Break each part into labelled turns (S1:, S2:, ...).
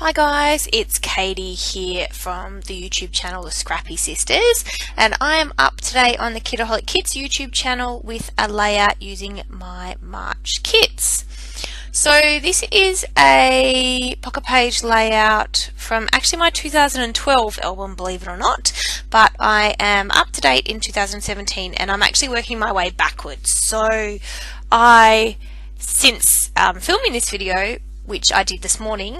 S1: Hi guys, it's Katie here from the YouTube channel The Scrappy Sisters, and I am up today on the Kitaholic Kits YouTube channel with a layout using my March kits. So this is a pocket page layout from actually my 2012 album, believe it or not, but I am up to date in 2017 and I'm actually working my way backwards. So since filming this video, which I did this morning,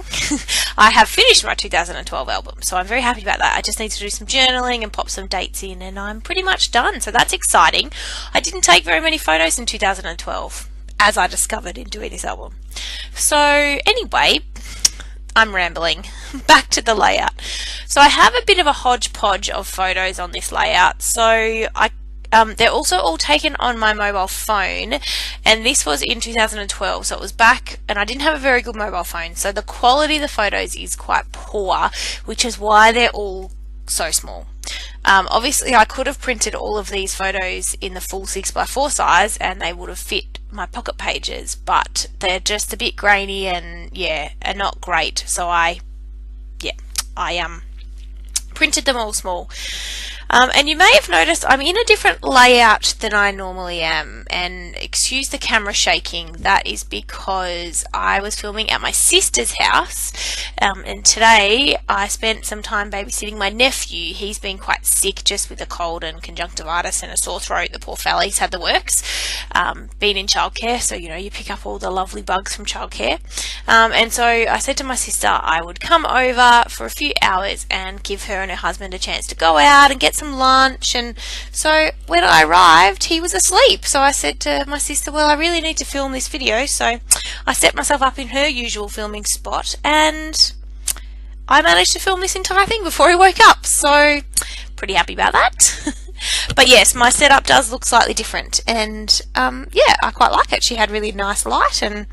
S1: I have finished my 2012 album, so I'm very happy about that. I just need to do some journaling and pop some dates in and I'm pretty much done, so that's exciting. I didn't take very many photos in 2012, as I discovered in doing this album. So anyway, I'm rambling. Back to the layout. So I have a bit of a hodgepodge of photos on this layout, so they're also all taken on my mobile phone, and this was in 2012, so it was back, and I didn't have a very good mobile phone, so the quality of the photos is quite poor, which is why they're all so small. Obviously I could have printed all of these photos in the full 6x4 size and they would have fit my pocket pages, but they're just a bit grainy and are not great, so I printed them all small. And you may have noticed I'm in a different layout than I normally am, and excuse the camera shaking, that is because I was filming at my sister's house, and today I spent some time babysitting my nephew. He's been quite sick just with a cold and conjunctivitis and a sore throat. The poor fella, he's had the works. Been in childcare, so you pick up all the lovely bugs from childcare. And so I said to my sister I would come over for a few hours and give her and her husband a chance to go out and get some lunch. And so when I arrived, he was asleep, so I said to my sister, well, I really need to film this video, so I set myself up in her usual filming spot and I managed to film this entire thing before he woke up, so pretty happy about that. But yes, my setup does look slightly different, and I quite like it. She had really nice light, and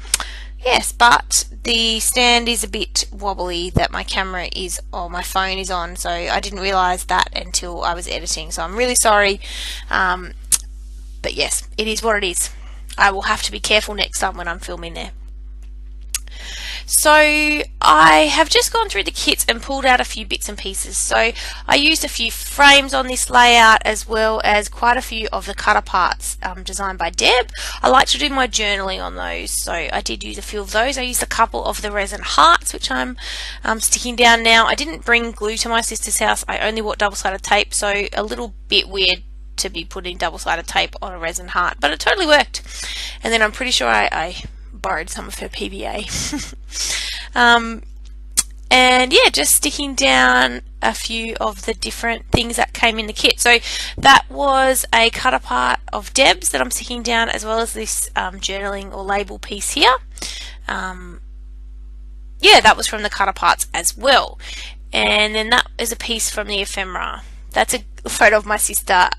S1: yes, but the stand is a bit wobbly that my camera is, or my phone is on, so I didn't realise that until I was editing, so I'm really sorry. But yes, it is what it is. I will have to be careful next time when I'm filming there. So I have just gone through the kits and pulled out a few bits and pieces. So I used a few frames on this layout as well as quite a few of the cutter parts designed by Deb. I like to do my journaling on those, so I did use a few of those. I used a couple of the resin hearts, which I'm sticking down now. I didn't bring glue to my sister's house. I only bought double-sided tape, so a little bit weird to be putting double-sided tape on a resin heart, but it totally worked. And then I'm pretty sure I borrowed some of her PVA. And yeah, just sticking down a few of the different things that came in the kit. So that was a cutter part of Deb's that I'm sticking down, as well as this journaling or label piece here. That was from the cutter parts as well. And then that is a piece from the ephemera. That's a photo of my sister.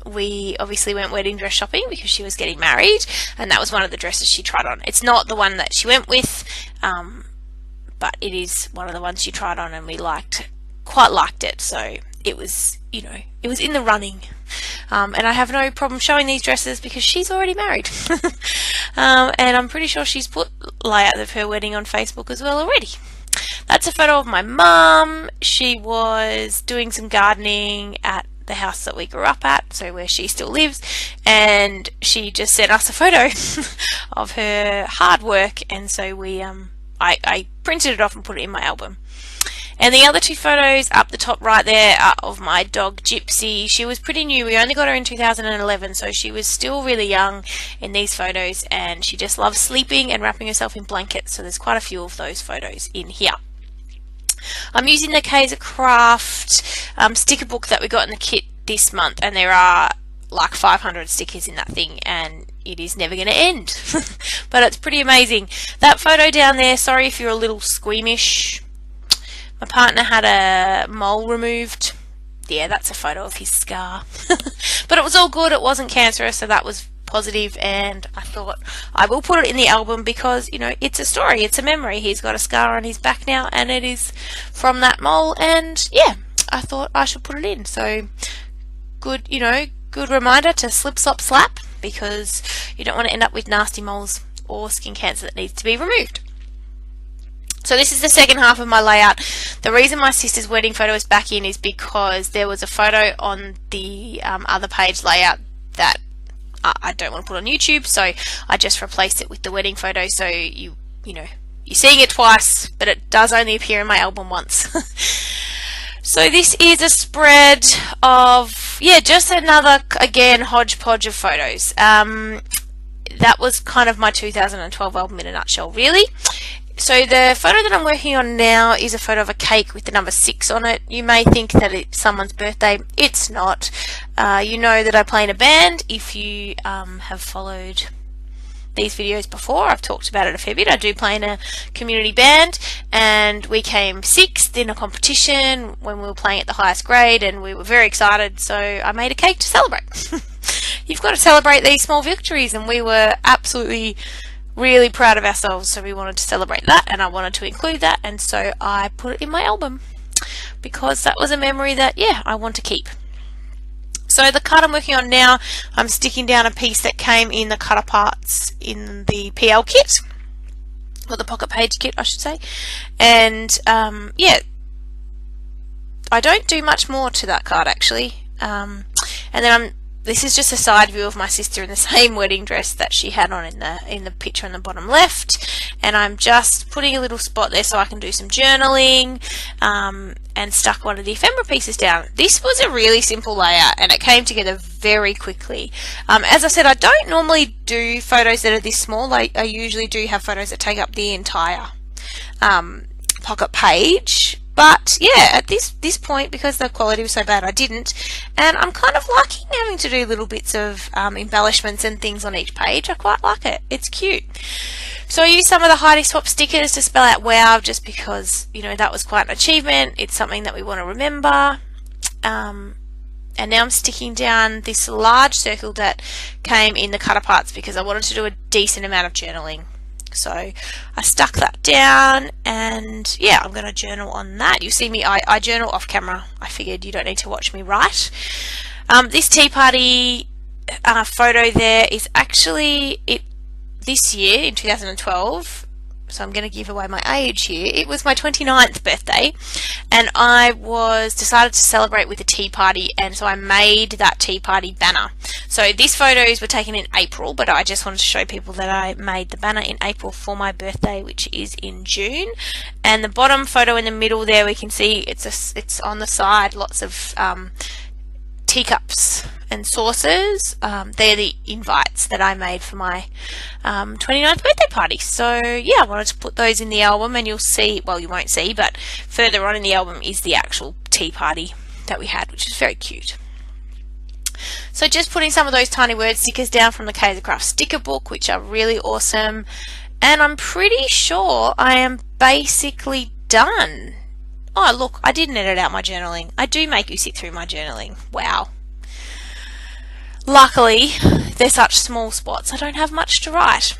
S1: We obviously went wedding dress shopping because she was getting married, and that was one of the dresses she tried on. It's not the one that she went with, but it is one of the ones she tried on, and we quite liked it, so it was, it was in the running. And I have no problem showing these dresses because she's already married. And I'm pretty sure she's put layouts of her wedding on Facebook as well already. That's a photo of my mum. She was doing some gardening at the house that we grew up at, so where she still lives, and she just sent us a photo of her hard work, and so I printed it off and put it in my album. And the other two photos up the top right there are of my dog Gypsy. She was pretty new. We only got her in 2011, so she was still really young in these photos, and she just loves sleeping and wrapping herself in blankets, so there's quite a few of those photos in here. I'm using the Kaiser Craft sticker book that we got in the kit this month, and there are like 500 stickers in that thing, and it is never going to end. But it's pretty amazing. That photo down there, sorry if you're a little squeamish, my partner had a mole removed. Yeah, that's a photo of his scar. But it was all good. It wasn't cancerous, so that was positive, and I thought I will put it in the album because it's a story, it's a memory. He's got a scar on his back now, and it is from that mole, and yeah, I thought I should put it in. So good, good reminder to slip, slop, slap, because you don't want to end up with nasty moles or skin cancer that needs to be removed. So this is the second half of my layout. The reason my sister's wedding photo is back in is because there was a photo on the other page layout that I don't want to put on YouTube, so I just replaced it with the wedding photo. So you know, you're seeing it twice, but it does only appear in my album once. So this is a spread of, yeah, just another, again, hodgepodge of photos. That was kind of my 2012 album in a nutshell, really. So the photo that I'm working on now is a photo of a cake with the number 6 on it. You may think that it's someone's birthday. It's not. You know that I play in a band. If you have followed these videos before, I've talked about it a fair bit. I do play in a community band, and we came 6th in a competition when we were playing at the highest grade, and we were very excited, so I made a cake to celebrate. You've got to celebrate these small victories, and we were absolutely really proud of ourselves, so we wanted to celebrate that, and I wanted to include that, and so I put it in my album because that was a memory that, yeah, I want to keep. So the card I'm working on now, I'm sticking down a piece that came in the cutter parts in the PL kit, or the pocket page kit I should say, and yeah, I don't do much more to that card actually, and then this is just a side view of my sister in the same wedding dress that she had on in the picture on the bottom left, and I'm just putting a little spot there so I can do some journaling, and stuck one of the ephemera pieces down. This was a really simple layout, and it came together very quickly. As I said, I don't normally do photos that are this small. I usually do have photos that take up the entire pocket page. But yeah, at this point, because the quality was so bad, I didn't. And I'm kind of liking having to do little bits of embellishments and things on each page. I quite like it. It's cute. So I used some of the Heidi Swap stickers to spell out wow, just because, you know, that was quite an achievement. It's something that we want to remember. And now I'm sticking down this large circle that came in the cutter parts because I wanted to do a decent amount of journaling. So I stuck that down, and yeah, I'm going to journal on that. You see me, I journal off camera. I figured you don't need to watch me write. This tea party photo there is actually this year in 2012. So I'm going to give away my age here. It was my 29th birthday, and I decided to celebrate with a tea party, and so I made that tea party banner. So these photos were taken in April, but I just wanted to show people that I made the banner in April for my birthday, which is in June. And the bottom photo in the middle there, we can see it's on the side, lots of teacups and saucers. They're the invites that I made for my 29th birthday party. So yeah, I wanted to put those in the album, and you'll see, well, you won't see, but further on in the album is the actual tea party that we had, which is very cute. So just putting some of those tiny word stickers down from the Kaiser Craft sticker book, which are really awesome, and I'm pretty sure I am basically done. Oh look, I didn't edit out my journaling. I do make you sit through my journaling. Wow. Luckily, they're such small spots, I don't have much to write.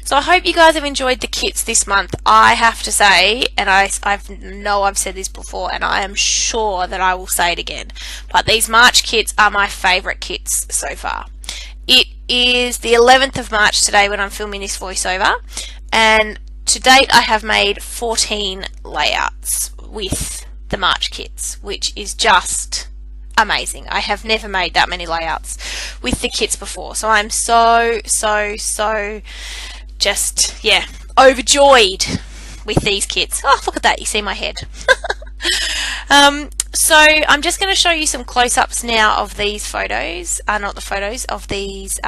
S1: So I hope you guys have enjoyed the kits this month. I have to say, and I know I've said this before, and I am sure that I will say it again, but these March kits are my favourite kits so far. It is the 11th of March today when I'm filming this voiceover, and to date I have made 14 layouts with the March kits, which is just amazing. I have never made that many layouts with the kits before, so I'm so just, yeah, overjoyed with these kits. Oh, look at that, you see my head. So I'm just going to show you some close-ups now of these photos, not the photos, of these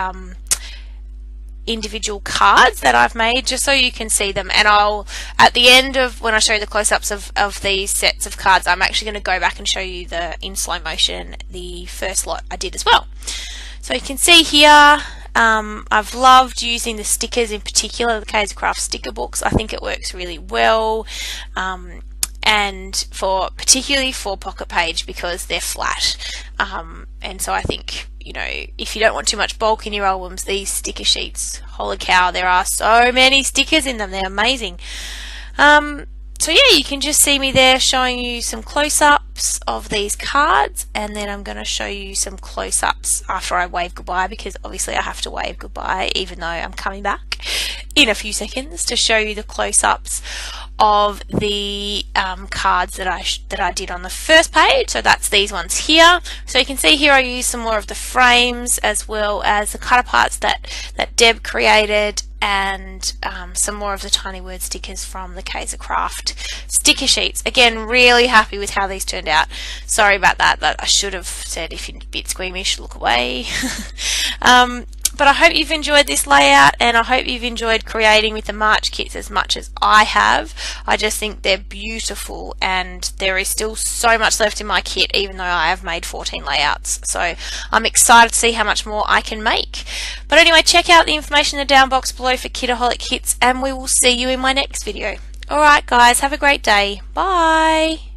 S1: individual cards that I've made, just so you can see them. And I'll, at the end of when I show you the close-ups of these sets of cards, I'm actually going to go back and show you in slow motion the first lot I did as well. So you can see here, I've loved using the stickers, in particular the Kaiser Craft sticker books. I think it works really well, and particularly for pocket page, because they're flat, and so I think, you know, if you don't want too much bulk in your albums, these sticker sheets, holy cow, there are so many stickers in them, they're amazing. So yeah, you can just see me there showing you some close-ups of these cards, and then I'm going to show you some close-ups after I wave goodbye, because obviously I have to wave goodbye even though I'm coming back in a few seconds to show you the close-ups of the cards that I did on the first page. So that's these ones here. So you can see here I used some more of the frames as well as the cut aparts that Deb created, and some more of the tiny word stickers from the Kaiser Craft sticker sheets. Again, really happy with how these turned out. Sorry about that, I should have said if you're a bit squeamish, look away. But I hope you've enjoyed this layout, and I hope you've enjoyed creating with the March kits as much as I have. I just think they're beautiful, and there is still so much left in my kit even though I have made 14 layouts. So I'm excited to see how much more I can make. But anyway, check out the information in the down box below for Kitaholic Kits, and we will see you in my next video. Alright guys, have a great day. Bye!